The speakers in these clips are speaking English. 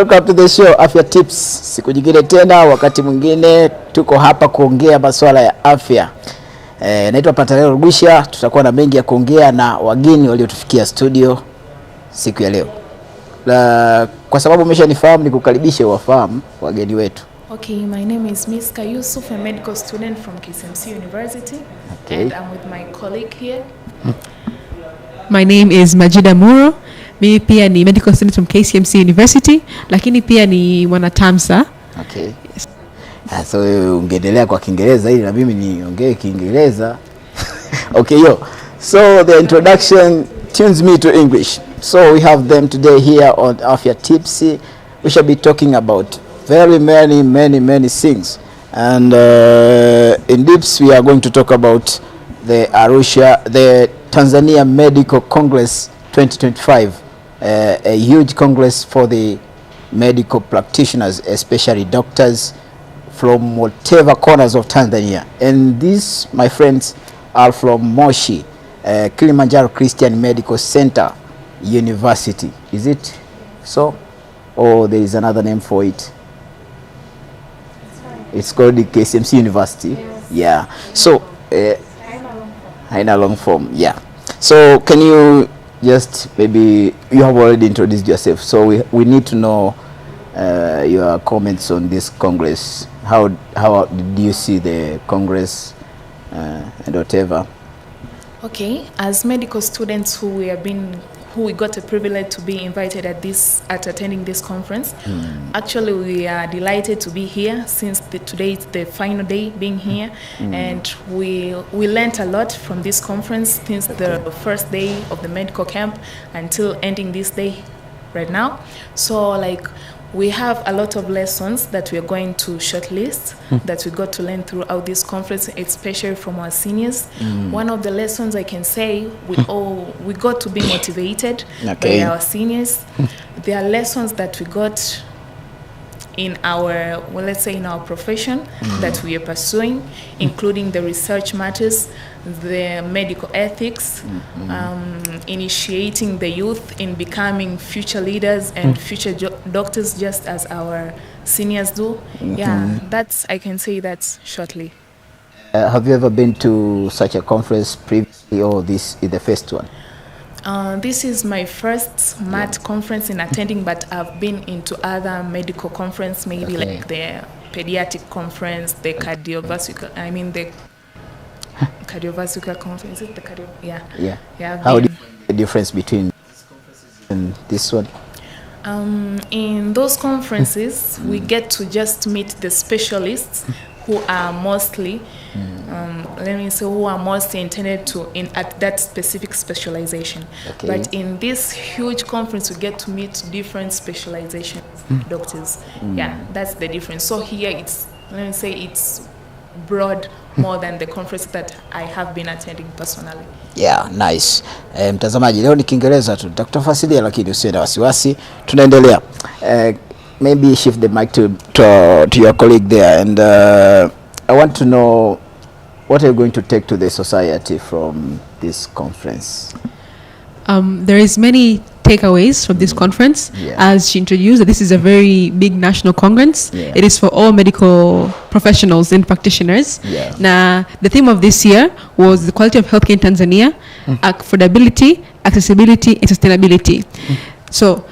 Welcome to the show Afya Tips. Siku nyingine tena, wakati mwingine tuko hapa kuongea masuala ya afya. Naitwa Pataleo Rugusha, tutakuwa na mengi ya kuongea na wageni waliotufikia studio siku ya leo. Kwa sababu umeshanifahamu nikukaribishe wafahamu wageni wetu. Okay, my name is Miss Yusuf, a medical student from KCMC University. Okay. And I'm with my colleague here. My name is Majida Muro. Mimi pia ni medical student from KCMC University, lakini pia ni mwanatamsa. Okay. Yes. So ungeendelea kwa Kiingereza ili na mimi niongee Kiingereza. Okay, yo. So the introduction tunes me to English. So we have them today here on Afya Tips. We shall be talking about very many things. And in Dips we are going to talk about the Tanzania Medical Congress 2025. A huge congress for the medical practitioners, especially doctors from whatever corners of Tanzania. And these, my friends, are from Moshi, Kilimanjaro Christian Medical Center University. Is it so? Or there is another name for it? It's called the KCMC University. Yes. Yeah. So, Haina long form. Yeah. So, can you just maybe, you have already introduced yourself, so we need to know your comments on this congress. How did you see the congress and whatever? Okay, as medical students who we got a privilege to be invited at attending this conference. Actually, we are delighted to be here since today is the final day being here, and we learned a lot from this conference since the first day of the medical camp until ending this day right now. So we have a lot of lessons that we are going to shortlist that we got to learn throughout this conference, especially from our seniors. One of the lessons I can say, we got to be motivated by our seniors. There are lessons that we got in our, let's say in our profession that we are pursuing, including the research matters, the medical ethics, initiating the youth in becoming future leaders and future doctors, just as our seniors do. Yeah, I can say that shortly. Have you ever been to such a conference previously, or this is the first one? This is my first MAT conference in attending, but I've been into other medical conference, maybe like the pediatric conference, the cardiovascular, the cardiovascular conference. Is it the cardio? Yeah. Yeah. How do you find the difference between this conferences and this one? In those conferences, we get to just meet the specialists who are mostly, who are mostly intended at that specific specialization. Okay. But in this huge conference, we get to meet different specialization doctors. Yeah, that's the difference. So here it's broad more than the conference that I have been attending personally. Yeah, nice. Mtazamaji, leo ni Kiingereza tu. Nitakutafasiria lakini usiwe na wasiwasi. Tunaendelea. Maybe shift the mic to your colleague there, and I want to know, what are you going to take to the society from this conference? There is many takeaways from this conference. As she introduced, this is a very big national conference. It is for all medical professionals and practitioners. Now, the theme of this year was the quality of healthcare in Tanzania, affordability, accessibility, and sustainability. So,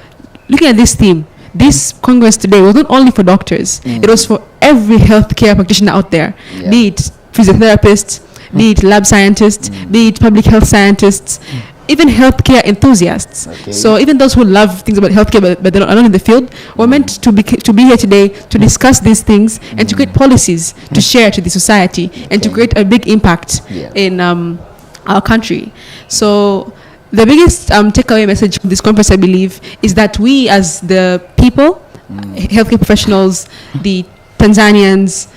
looking at this theme, this congress today was not only for doctors, it was for every healthcare practitioner out there, be it physiotherapists, be it lab scientists, be it public health scientists, even healthcare enthusiasts. So even those who love things about healthcare but they're not in the field were meant to be here today to discuss these things and to create policies to share to the society and to create a big impact in our country. So the biggest takeaway message from this conference, I believe, is that we as the people, healthcare professionals, the Tanzanians,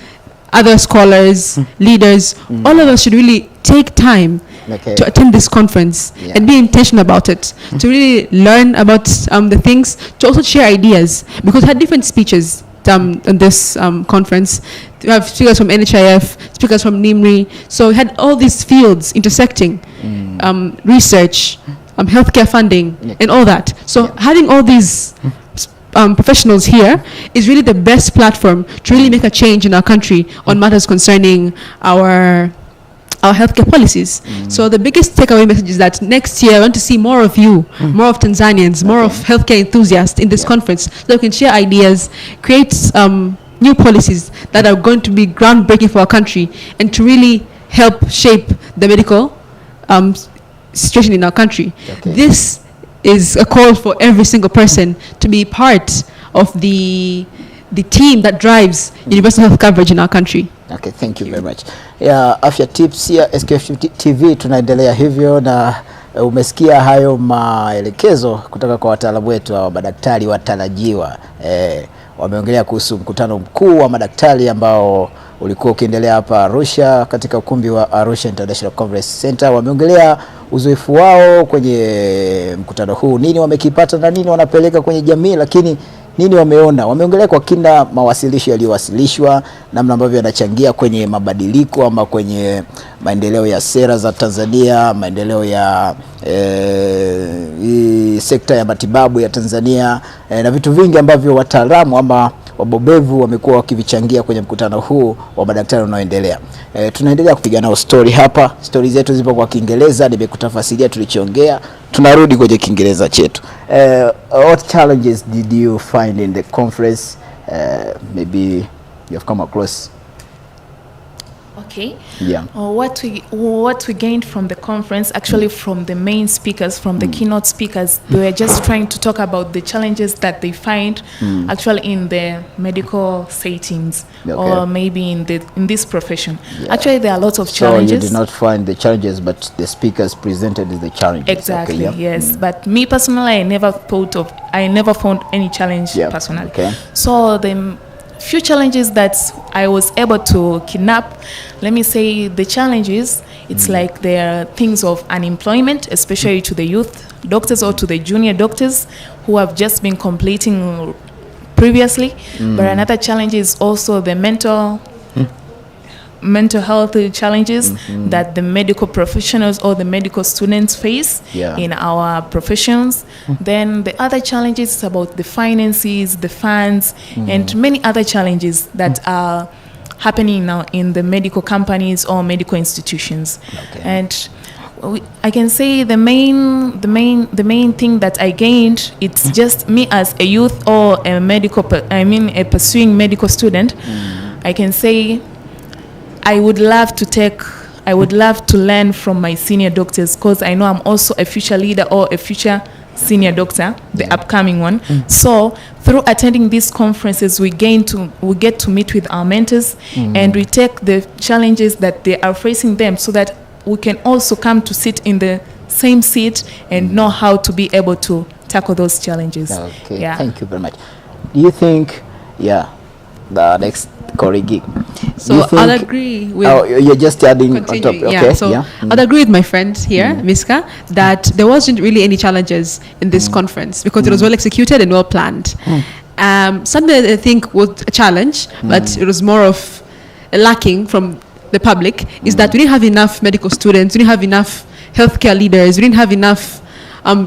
other scholars, leaders, all of us should really take time to attend this conference and be intentional about it, to really learn about the things, to also share ideas, because we had different speeches on this conference. We have speakers from NHIF, speakers from NIMRI, so we had all these fields intersecting, research, healthcare funding, and all that. So having all these professionals here is really the best platform to really make a change in our country on matters concerning our healthcare policies. So the biggest takeaway message is that next year I want to see more of you, more of Tanzanians, more of healthcare enthusiasts in this conference, so we can share ideas, create new policies that are going to be groundbreaking for our country and to really help shape the medical situation in our country. This is a call for every single person to be part of the team that drives universal health coverage in our country. Okay, thank you very much. Yeah, Afya Tips ya SQF TV tunaendelea hivyo, na umesikia hayo maelekezo kutoka kwa wataalamu wetu wa madaktari watarajiwa. Wameongelea kuhusu mkutano mkuu wa madaktari ambao ulikuwa ukiendelea hapa Arusha katika ukumbi wa Arusha International Conference Center. Wameongelea uzoefu wao kwenye mkutano huu, nini wamekipata na nini wanapeleka kwenye jamii, lakini nini wameona. Wameongelea kwa kina mawasilisho yaliyowasilishwa, namna ambavyo yanachangia kwenye mabadiliko ama kwenye maendeleo ya sera za Tanzania, maendeleo ya sekta ya matibabu ya Tanzania, na vitu vingi ambavyo wataalamu ama wabobevu wamekuwa wakivichangia kwenye mkutano huu wa madaktari unaoendelea. Tunaendelea kupiga nao story hapa. Story zetu zipo kwa Kiingereza, nimekutafasiria tulichoongea. Tunarudi kwenye Kiingereza chetu. What challenges did you find in the conference? Maybe you have come across. Okay. Yeah. What we gained from the conference, actually from the main speakers, from the keynote speakers, they were just trying to talk about the challenges that they find actually in the medical settings, or maybe in this profession. Yeah. Actually, there are lots of challenges. So you did not find the challenges, but the speakers presented the challenges. Exactly. Okay, yeah. Yes. But me personally, I never found any challenge personally. Okay. So the few challenges that I was able to kidnap, let me say the challenges, it's like there are things of unemployment, especially to the youth doctors or to the junior doctors who have just been completing previously. But another challenge is also the mental health challenges that the medical professionals or the medical students face in our professions. Then the other challenges is about the finances, the funds, and many other challenges that are happening now in the medical companies or medical institutions. And I can say the main thing that I gained, it's just me as a youth or a pursuing medical student. I can say I would love to learn from my senior doctors, because I know I'm also a future leader or a future senior doctor, the upcoming one. So through attending these conferences, we get to meet with our mentors, and we take the challenges that they are facing them, so that we can also come to sit in the same seat and know how to be able to tackle those challenges. Okay, thank you very much. Do you think, the next colleague? So I'll agree with. Oh, you're just adding on top. Okay. I'll agree with my friend here, Miska, that there wasn't really any challenges in this conference, because it was well executed and well planned. Something that I think was a challenge, but it was more of a lacking from the public, is that we didn't have enough medical students, we didn't have enough healthcare leaders, we didn't have enough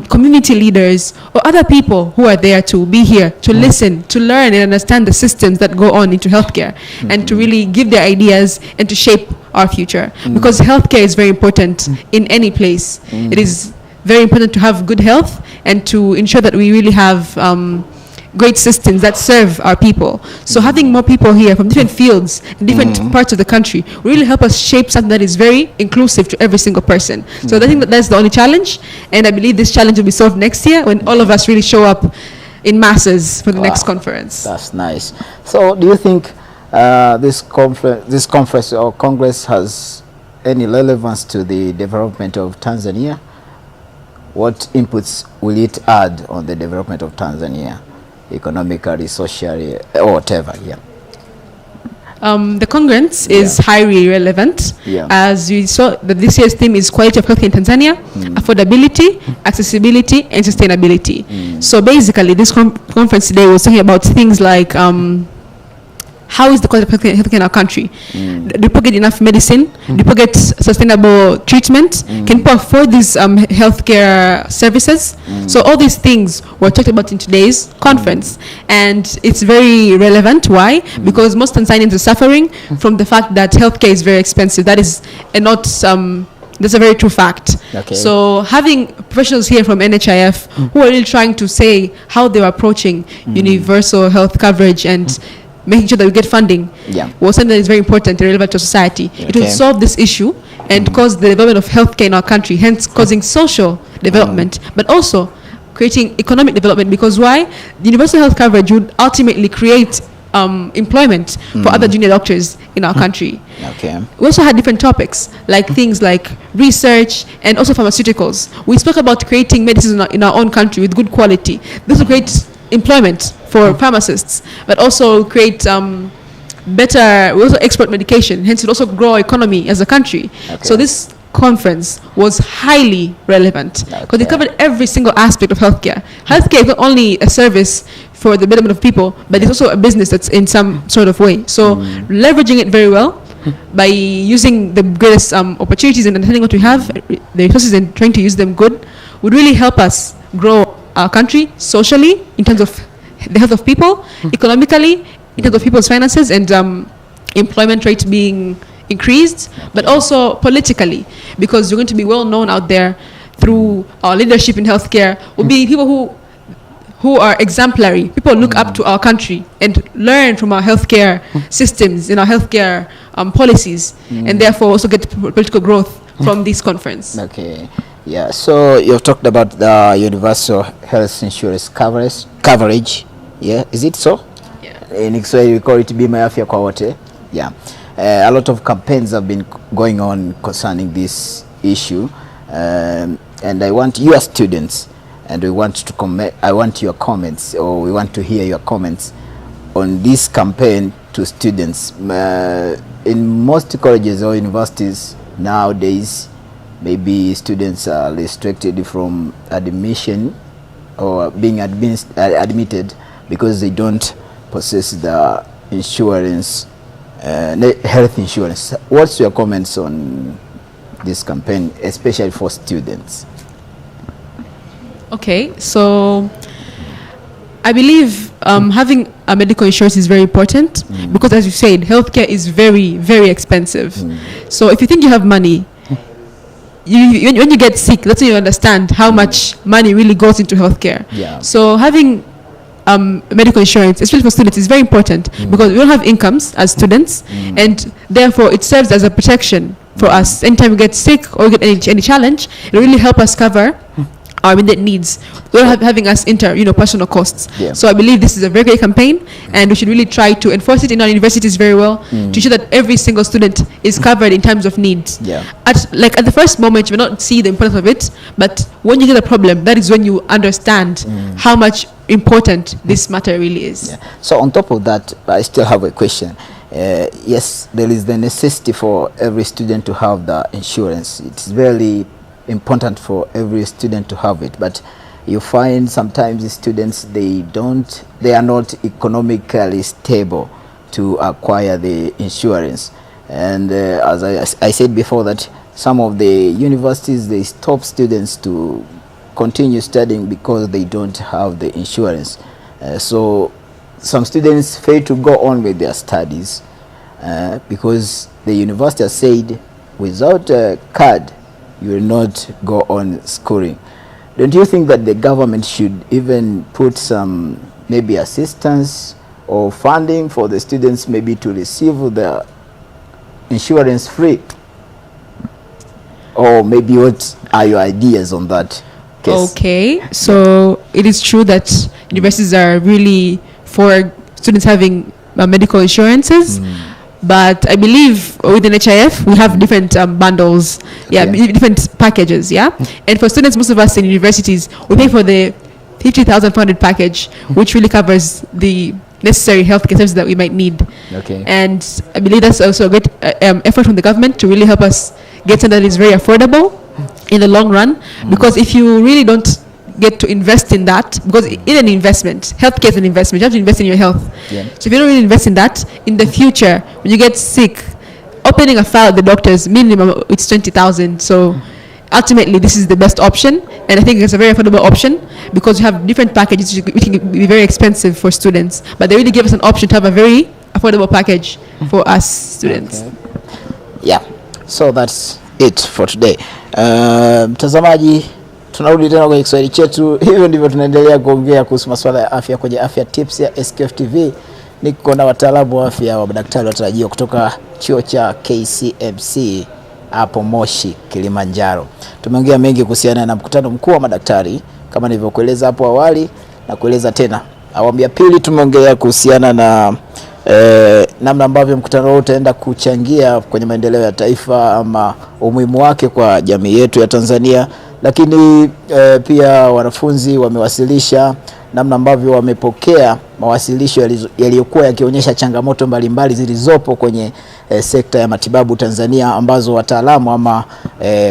community leaders or other people who are there to be here to listen, to learn and understand the systems that go on into healthcare, and to really give their ideas and to shape our future. Because healthcare is very important in any place. It is very important to have good health and to ensure that we really have great systems that serve our people. So having more people here from different fields and different parts of the country will really help us shape something that is very inclusive to every single person. So I think that's the only challenge, and I believe this challenge will be solved next year when all of us really show up in masses for the next conference. That's nice. So do you think this conference or congress has any relevance to the development of Tanzania? What inputs will it add on the development of Tanzania, economically, socially, or whatever? The conference is highly relevant, as we saw that this year's theme is quality of health in Tanzania, affordability, accessibility, and sustainability. So basically, this conference today was talking about things like how is the quality of healthcare in our country? Do people get enough medicine? Do people get sustainable treatment? Can people afford these healthcare services? So all these things were talked about in today's conference, and it's very relevant. Why? Because most Tanzanians are suffering from the fact that healthcare is very expensive. That is that's a very true fact. Okay. So having professionals here from NHIF who are really trying to say how they're approaching universal health coverage and making sure that we get funding was something that is very important and relevant to society. Okay. It will solve this issue and cause the development of healthcare in our country, hence causing social development, but also creating economic development. Because why? The universal health coverage would ultimately create employment for other junior doctors in our country. Okay. We also had different topics, like things like research and also pharmaceuticals. We spoke about creating medicines in our own country with good quality. This will create employment for pharmacists, but also create better, we also export medication, hence it will also grow our economy as a country. Okay. So this conference was highly relevant because it covered every single aspect of healthcare. Healthcare is not only a service for the betterment of people, but it's also a business that's in some sort of way. So leveraging it very well by using the greatest opportunities and understanding what we have, the resources, and trying to use them good would really help us grow our country socially in terms of the health of people, economically in terms of people's finances and employment rates being increased, but also politically, because you're going to be well known out there through our leadership in healthcare. Will be people who are exemplary. People look up to our country and learn from our healthcare systems and our healthcare policies, and therefore also get political growth from this conference. Okay. Yeah. So you've talked about the universal health insurance coverage. Yeah. Is it so? Yeah. In Kiswahili we call it Bima Afya kwa Wote. Yeah. A lot of campaigns have been going on concerning this issue, and I want your students, and we want to comment. I want your comments, or we want to hear your comments on this campaign to students. In most colleges or universities nowadays, maybe students are restricted from admission or being admitted because they don't possess the insurance. Health insurance. What's your comments on this campaign, especially for students? Okay, so I believe having a medical insurance is very important because, as you said, healthcare is very, very expensive. So if you think you have money, when you get sick, that's when you understand how much money really goes into healthcare. Yeah. So having medical insurance, especially for students, is very important because we don't have incomes as students, and therefore it serves as a protection for us. Anytime we get sick or get any challenge, it will really help us cover our immediate needs without having us personal costs. Yeah. So I believe this is a very great campaign, and we should really try to enforce it in our universities very well to ensure that every single student is covered in times of needs. Yeah. At the first moment, you may not see the importance of it, but when you get a problem, that is when you understand how much important this matter really is. Yeah. So on top of that, I still have a question. Yes, there is the necessity for every student to have the insurance. It's very important for every student to have it, but you find sometimes the students, they are not economically stable to acquire the insurance. And as I said before, that some of the universities, they stop students to continue studying because they don't have the insurance. So some students fail to go on with their studies because the university has said without a card you will not go on schooling. Don't you think that the government should even put some maybe assistance or funding for the students maybe to receive the insurance free? Or maybe what are your ideas on that case? Okay, so it is true that universities are really for students having medical insurances. But I believe within HIF we have different bundles, different packages, And for students, most of us in universities, we pay for the 50,400 package, which really covers the necessary healthcare services that we might need. Okay. And I believe that's also a great effort from the government to really help us get something that is very affordable in the long run. Because if you really don't get to invest in that, because in an investment, healthcare is an investment. You have to invest in your health. Yeah. So if you don't really invest in that, in the future, when you get sick, opening a file at the doctor's minimum, it's 20,000. So ultimately, this is the best option, and I think it's a very affordable option because you have different packages which can be very expensive for students, but they really give us an option to have a very affordable package for us students. Okay. Yeah, so that's it for today. Mtazamaji, tunarudi tena kwenye Kiswahili chetu. Hivyo ndivyo tunaendelea kuongea kuhusu masuala ya afya kwenye Afya Tips ya SQF TV. Niko na wataalamu wa afya wa madaktari watarajiwa kutoka chuo cha KCMC hapo Moshi, Kilimanjaro. Tumeongea mengi kuhusiana na mkutano mkuu wa madaktari kama nilivyokueleza hapo awali na kueleza tena. Awamu ya pili tumeongelea kuhusiana na namna ambavyo mkutano huu utaenda kuchangia kwenye maendeleo ya taifa ama umuhimu wake kwa jamii yetu ya Tanzania, lakini pia wanafunzi wamewasilisha namna ambavyo wamepokea mawasilisho yaliyokuwa yakionyesha changamoto mbalimbali zilizopo kwenye sekta ya matibabu Tanzania, ambazo wataalamu ama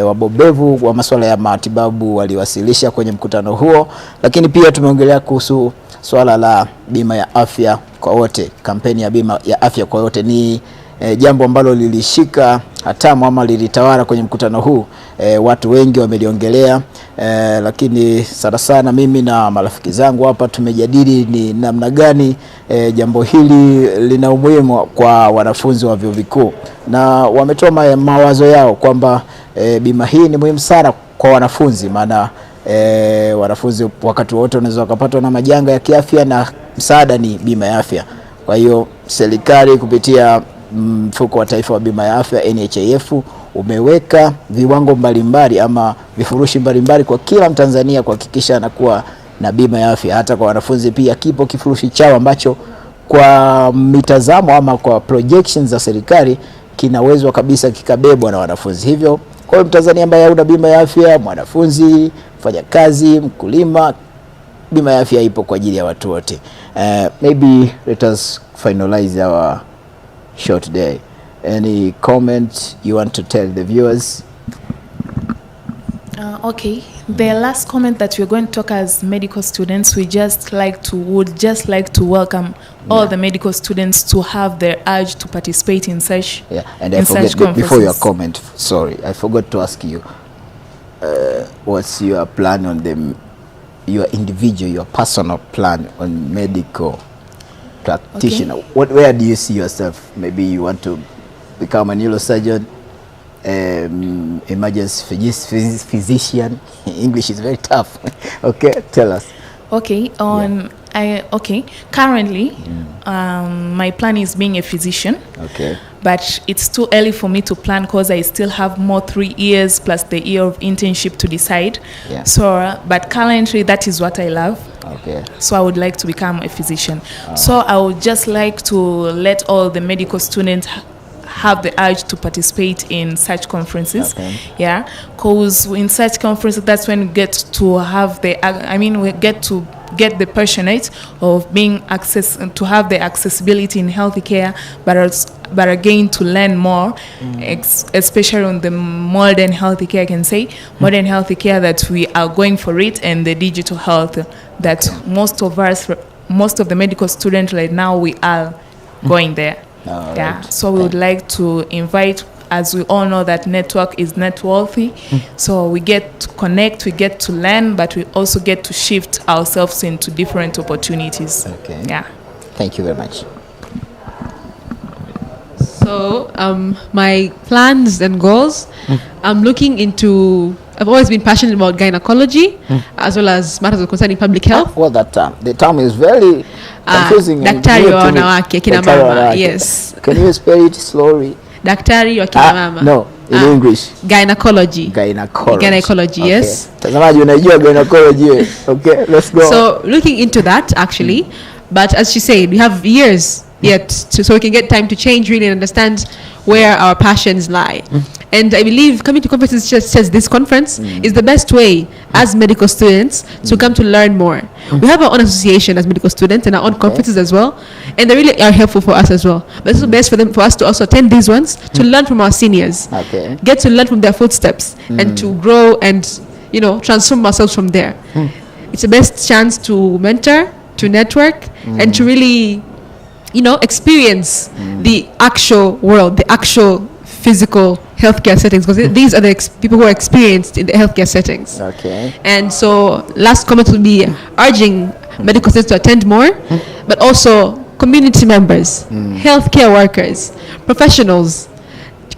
wabobevu wa masuala ya matibabu waliwasilisha kwenye mkutano huo. Lakini pia tumeongelea kuhusu swala la bima ya afya kwa wote. Kampeni ya bima ya afya kwa wote ni jambo ambalo lilishika hatamu ama lilitawala kwenye mkutano huu. Watu wengi wameliongelea, lakini sana mimi na marafiki zangu hapa tumejadili ni namna gani jambo hili lina umuhimu kwa wanafunzi wa vyuo vikuu, na wametoa mawazo yao kwamba bima hii ni muhimu sana kwa wanafunzi, maana wanafunzi wakati wote wanaweza wakapatwa na majanga ya kiafya na msaada ni bima ya afya. Kwa hiyo serikali kupitia mfuko wa taifa wa bima ya afya NHIF umeweka viwango mbalimbali ama vifurushi mbalimbali kwa kila Mtanzania kuhakikisha anakuwa na bima ya afya. Hata kwa wanafunzi pia kipo kifurushi chao ambacho kwa mitazamo ama kwa projections za serikali kinawezwa kabisa kikabebwa na wanafunzi. Hivyo kwa Mtanzania ambaye hana bima ya afya, mwanafunzi, mfanyakazi, mkulima, bima ya afya ipo kwa ajili ya watu wote. Maybe let us finalize our show today. Any comment you want to tell the viewers? Okay, the last comment that we're going to talk as medical students, we would just like to welcome all the medical students to have their urge to participate in such and I forget before your comment, sorry, I forgot to ask you, what's your plan on your individual, your personal plan on medical practitioner? Okay. Where do you see yourself? Maybe you want to become a neurosurgeon, emergency physician. English is very tough. Okay, tell us. Okay, currently my plan is being a physician. Okay. But it's too early for me to plan because I still have more 3 years plus the year of internship to decide. Yeah. So, but currently that is what I love. Okay. So I would like to become a physician. So I would just like to let all the medical students have the urge to participate in such conferences. Okay. Yeah, because in such conferences, that's when we get to have we get to get the passionate of being to have the accessibility in healthcare, but again to learn more, especially on the modern healthcare. I can say modern healthcare that we are going for it, and the digital health that most of the medical students right now we are going there. Yeah, so we would like to invite, as we all know that network is net worthy, so we get to connect, we get to learn, but we also get to shift ourselves into different opportunities. Okay. Yeah. Thank you very much. So my plans and goals, I'm looking into, I've always been passionate about gynecology as well as matters concerning public health. Well, that term, the term is very confusing. Daktari wa wanawake, kina mama. Yes. Can you spell it slowly? Daktari wa kina mama. No, in English. Gynecology. Gynecology. Yes. Tazamaji unajua gynecology. Okay, let's go. So looking into that actually, but as she said, we have years yet so we can get time to change really and understand where our passions lie. And I believe coming to conferences such as this conference is the best way as medical students to come to learn more. We have our own association as medical students and our own conferences as well, and they really are helpful for us as well. But it's best for us to also attend these ones to learn from our seniors, get to learn from their footsteps, and to grow and transform ourselves from there. it's the best chance to mentor, to network, and to really, experience the actual world, the actual physical healthcare settings, because these are the people who are experienced in the healthcare settings. Okay. And so last comment would be urging medical students to attend more, but also community members, healthcare workers, professionals,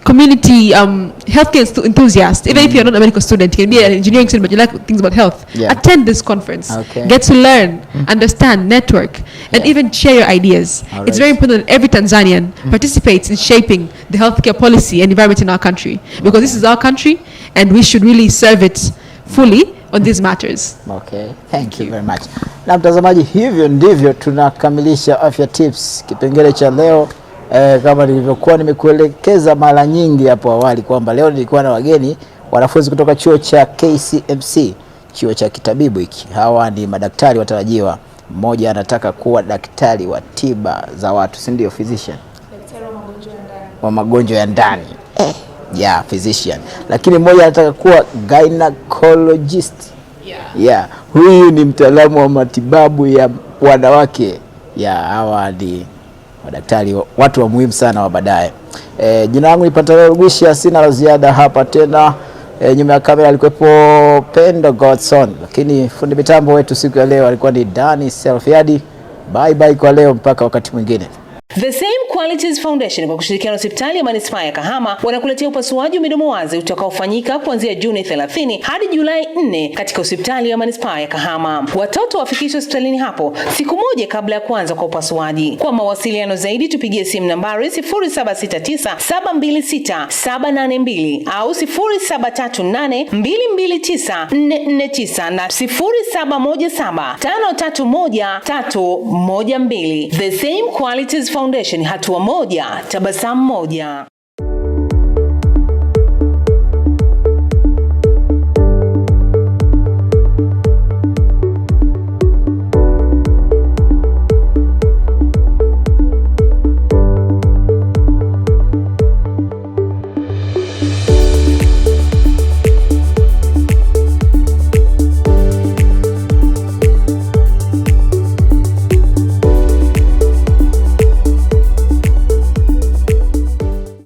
community healthcare enthusiasts. Even if you're not a medical student, you can be an engineering student, but you like things about health. Attend this conference. Get to learn, understand, network, and even share your ideas. It's very important that every Tanzanian participates in shaping the healthcare policy and environment in our country, because this is our country and we should really serve it fully on these matters. Okay, thank you very much. Na mtazamaji, hivyo ndivyo tunakamilisha Afya Tips kipengele cha leo. Kama nilivyokuwa nimekuelekeza mara nyingi hapo awali kwamba leo nilikuwa na wageni wanafunzi kutoka chuo cha KCMC, chuo cha kitabibu hiki. Hawa ni madaktari watarajiwa. Mmoja anataka kuwa daktari wa tiba za watu, si ndio? Physician. Daktari wa magonjwa ya ndani. Physician. Lakini mmoja anataka kuwa gynecologist. Huyu ni mtaalamu wa matibabu ya wanawake. Hawa ni madaktari, watu wa muhimu sana wa baadaye. Jina langu ni Pantalo Rugwisha, sina la ziada hapa tena. Nyuma ya kamera alikuwepo Pendo Godson, lakini fundi mitambo wetu siku ya leo alikuwa ni Dani Selfiadi. Bye bye kwa leo, mpaka wakati mwingine. The Same Qualities Foundation kwa kushirikiana na hospitali ya manispaa ya Kahama wanakuletea upasuaji wa midomo wazi utakaofanyika kuanzia Juni 30 hadi Julai 4 katika hospitali ya manispaa ya Kahama. Watoto wafikishwe hospitalini hapo siku moja kabla ya kuanza kwa upasuaji. Kwa mawasiliano zaidi tupigie simu nambari 0769726782 au 0738229449 na 0717531312. The Same Qualities Foundation, hatua moja, tabasamu moja.